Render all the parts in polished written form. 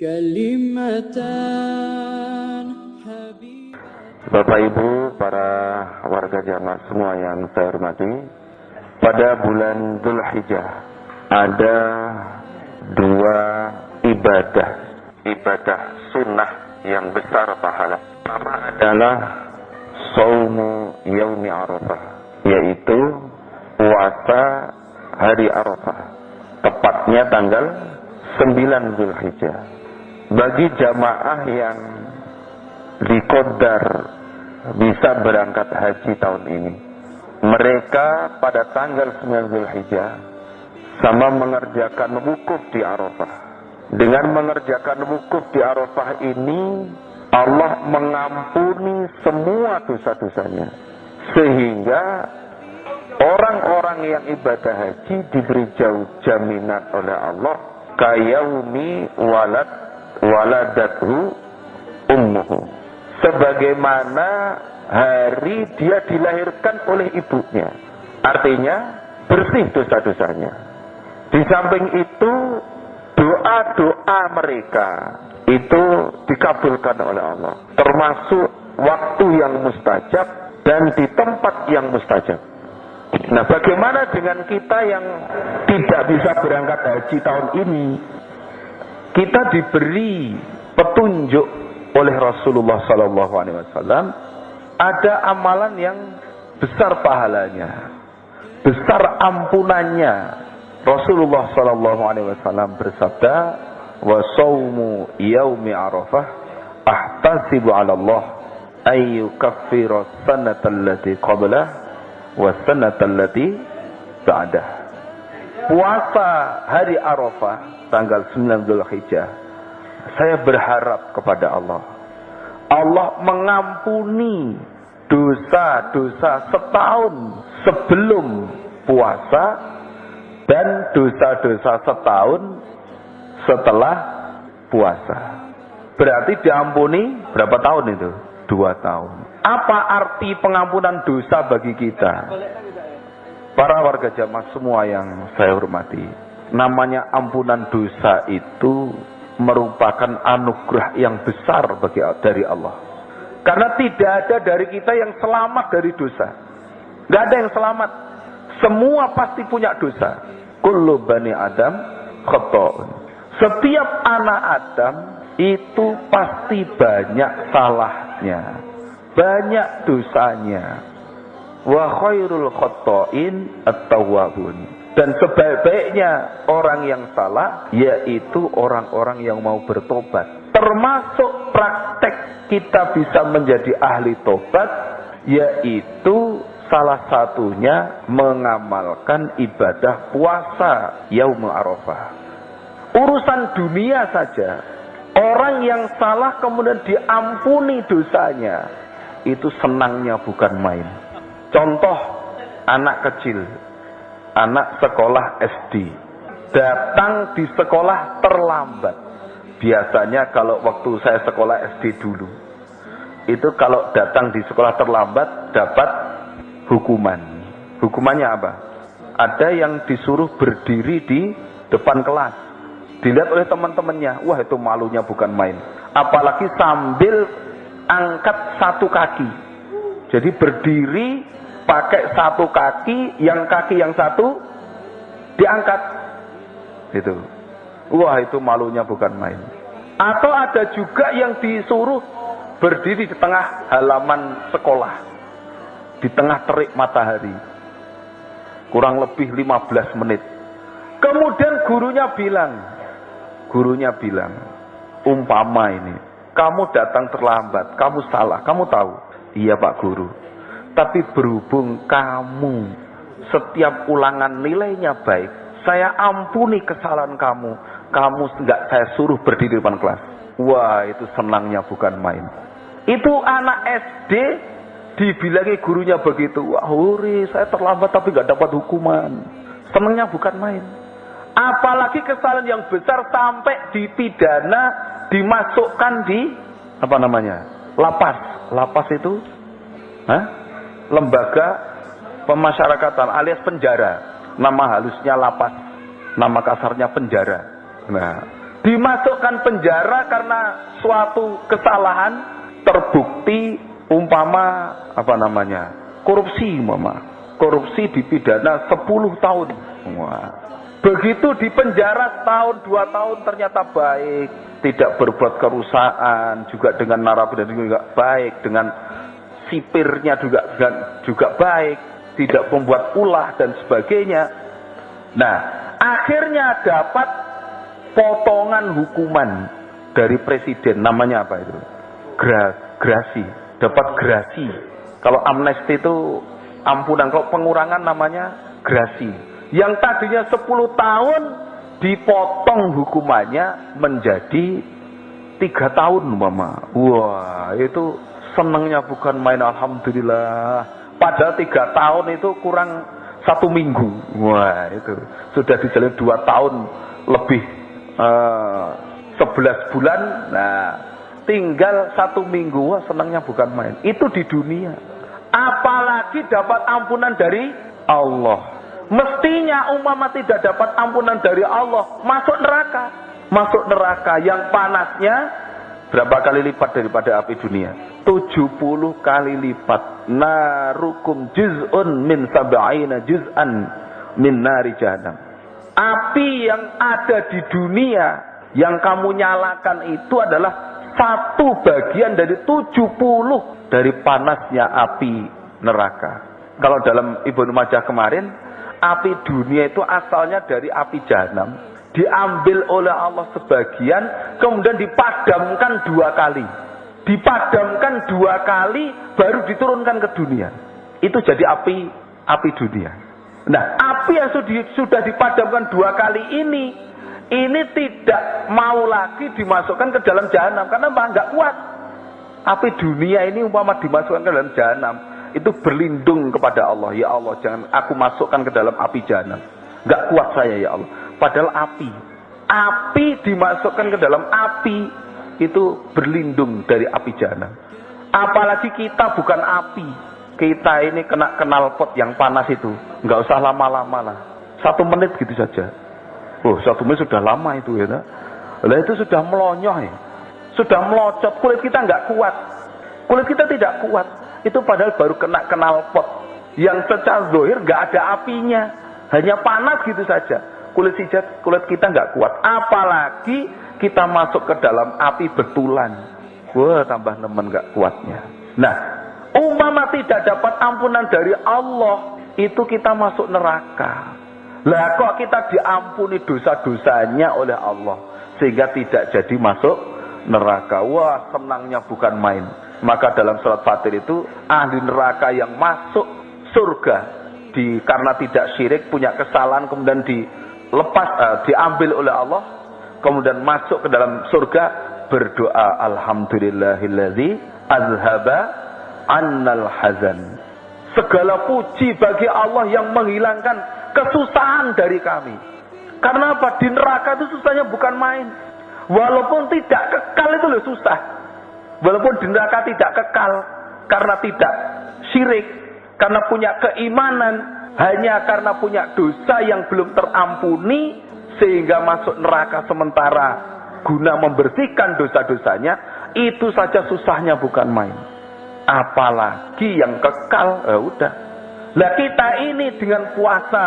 kalimatan habib. Bapak Ibu, para warga jamaah semua yang saya hormati, pada bulan Dzulhijjah ada dua ibadah sunnah yang besar pahala. Pertama adalah Shaumu Yaumi Arafah, yaitu puasa hari Arafah, tepatnya tanggal 9 Dzulhijjah. Bagi jamaah yang diqaddar bisa berangkat haji tahun ini, mereka pada tanggal 9 Dzulhijjah sama mengerjakan wukuf di Arafah. Dengan mengerjakan wukuf di Arafah ini, Allah mengampuni semua dosa-dosanya, sehingga orang-orang yang ibadah haji diberi jauh jaminan oleh Allah, kayaumi waladathu ummuhu, sebagaimana hari dia dilahirkan oleh ibunya. Artinya bersih dosa-dosanya. Di samping itu, doa-doa mereka itu dikabulkan oleh Allah, termasuk waktu yang mustajab dan di tempat yang mustajab. Nah, bagaimana dengan kita yang tidak bisa berangkat haji tahun ini? Kita diberi petunjuk oleh Rasulullah SAW, ada amalan yang besar pahalanya, besar ampunannya. Rasulullah SAW bersabda, wa shaumu yaumi Arafah ahtasibu 'ala Allah ay yukaffira sanata allati qablah wa sanata allati ba'dah. Puasa hari Arafah tanggal 9 Dzulhijjah, saya berharap kepada Allah, Allah mengampuni dosa-dosa setahun sebelum puasa dan dosa-dosa setahun setelah puasa. Berarti diampuni berapa tahun itu? 2 tahun. Apa arti pengampunan dosa bagi kita? Para warga jamaah semua yang saya hormati, namanya ampunan dosa itu merupakan anugerah yang besar dari Allah. Karena tidak ada dari kita yang selamat dari dosa. Gak ada yang selamat. Semua pasti punya dosa. Kullu bani Adam khata'un. Setiap anak Adam itu pasti banyak salahnya, banyak dosanya. Wa khairul khata'in at-tawwabun. Dan sebaik-baiknya orang yang salah yaitu orang-orang yang mau bertobat. Termasuk praktek kita bisa menjadi ahli tobat, yaitu salah satunya mengamalkan ibadah puasa Yaumul Arafah. Urusan dunia saja, orang yang salah kemudian diampuni dosanya, itu senangnya bukan main. Contoh, anak kecil, anak sekolah SD, datang di sekolah terlambat. Biasanya kalau waktu saya sekolah SD dulu, itu kalau datang di sekolah terlambat dapat hukuman. Hukumannya apa? Ada yang disuruh berdiri di depan kelas. Dilihat oleh teman-temannya, wah itu malunya bukan main. Apalagi sambil angkat satu kaki. Jadi berdiri pakai satu kaki yang satu diangkat. Itu. Wah itu malunya bukan main. Atau ada juga yang disuruh berdiri di tengah halaman sekolah, di tengah terik matahari, kurang lebih 15 menit. Kemudian gurunya bilang, umpama ini, kamu datang terlambat, kamu salah, kamu tahu. Iya Pak Guru. Tapi berhubung kamu setiap ulangan nilainya baik, saya ampuni kesalahan kamu. Kamu nggak saya suruh berdiri di depan kelas. Wah itu senangnya bukan main. Itu anak SD dibilangi gurunya begitu. Wah huri, saya terlambat tapi nggak dapat hukuman. Senangnya bukan main. Apalagi kesalahan yang besar sampai dipidana, dimasukkan di apa namanya? Lapas. Lapas itu lembaga pemasyarakatan alias penjara. Nama halusnya lapas, nama kasarnya penjara. Nah, dimasukkan penjara karena suatu kesalahan, terbukti umpama korupsi korupsi dipidana 10 tahun. Wah. Begitu di penjara tahun 2 tahun ternyata baik, tidak berbuat kerusakan, juga dengan narapidana juga baik, dengan sipirnya juga baik, tidak membuat ulah dan sebagainya. Nah, akhirnya dapat potongan hukuman dari presiden, namanya apa itu? Grasi, dapat grasi. Kalau amnesti itu ampunan, kalau pengurangan namanya grasi. Yang tadinya 10 tahun dipotong hukumannya menjadi 3 tahun Mama. Wah, itu senangnya bukan main, alhamdulillah. Padahal 3 tahun itu kurang 1 minggu. Wah, itu sudah dijalin 2 tahun lebih 11 bulan. Nah, tinggal 1 minggu. Wah, senangnya bukan main. Itu di dunia. Apalagi dapat ampunan dari Allah. Mestinya umpama tidak dapat ampunan dari Allah, masuk neraka. Masuk neraka yang panasnya berapa kali lipat daripada api dunia? 70 kali lipat. Narukum juz'un min sab'ina juz'an min nari jahannam. Api yang ada di dunia yang kamu nyalakan itu adalah 1 bagian dari 70 dari panasnya api neraka. Kalau dalam Ibnu Majah kemarin, api dunia itu asalnya dari api jahanam, diambil oleh Allah sebagian, kemudian dipadamkan 2 kali. Dipadamkan 2 kali, baru diturunkan ke dunia. Itu jadi api dunia. Nah, api yang sudah dipadamkan 2 kali ini tidak mau lagi dimasukkan ke dalam jahanam, karena nggak kuat. Api dunia ini umpama dimasukkan ke dalam jahanam, itu berlindung kepada Allah. Ya Allah, jangan aku masukkan ke dalam api jahanam. Enggak kuat saya ya Allah. Padahal api dimasukkan ke dalam api itu berlindung dari api jahanam. Apalagi kita bukan api. Kita ini kena knalpot yang panas itu. Enggak usah lama-lama lah. 1 menit gitu saja. Oh, 1 menit sudah lama itu ya. Lah itu sudah melonyoh ya. Sudah melocot, kulit kita enggak kuat. Kulit kita tidak kuat. Itu padahal baru kena knalpot yang secara zahir nggak ada apinya, hanya panas gitu saja. Kulit kita nggak kuat, apalagi kita masuk ke dalam api betulan. Wah, tambah nemen nggak kuatnya. Nah, umpama tidak dapat ampunan dari Allah, itu kita masuk neraka. Lah kok kita diampuni dosa-dosanya oleh Allah sehingga tidak jadi masuk neraka. Wah, senangnya bukan main. Maka dalam surat Fatir itu ahli neraka yang masuk surga karena tidak syirik, punya kesalahan, kemudian diambil oleh Allah, kemudian masuk ke dalam surga, berdoa alhamdulillahilladzi azhaba annal hazan. Segala puji bagi Allah yang menghilangkan kesusahan dari kami. Karena apa? Di neraka itu susahnya bukan main. Walaupun tidak kekal itu loh susah. Walaupun di neraka tidak kekal, karena tidak syirik, karena punya keimanan, hanya karena punya dosa yang belum terampuni, sehingga masuk neraka sementara guna membersihkan dosa-dosanya, itu saja susahnya bukan main. Apalagi yang kekal, udah. Lah kita ini dengan puasa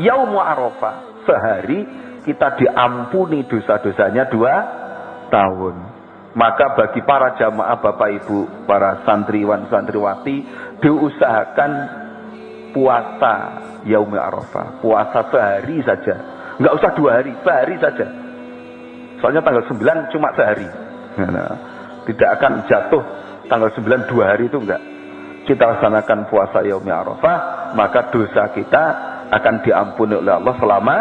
Yaum Arafah, sehari kita diampuni dosa-dosanya 2 tahun. Maka bagi para jamaah Bapak Ibu, para santriwan santriwati, diusahakan puasa Yaum Arafah, puasa sehari saja. Enggak usah 2 hari, sehari saja. Soalnya tanggal 9 cuma sehari. Nah, tidak akan jatuh tanggal 9 2 hari itu enggak. Kita laksanakan puasa Yaum Arafah, maka dosa kita akan diampuni oleh Allah selama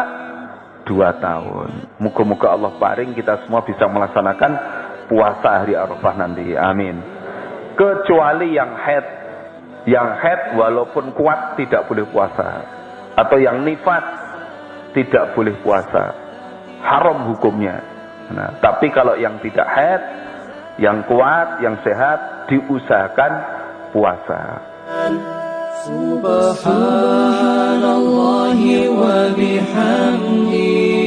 2 tahun. Moga-moga Allah paring kita semua bisa melaksanakan puasa hari Arafah nanti. Amin. Kecuali yang haid. Yang haid walaupun kuat tidak boleh puasa. Atau yang nifas tidak boleh puasa. Haram hukumnya. Nah, tapi kalau yang tidak haid, yang kuat, yang sehat, diusahakan puasa. Subhanallah wa bihamdi.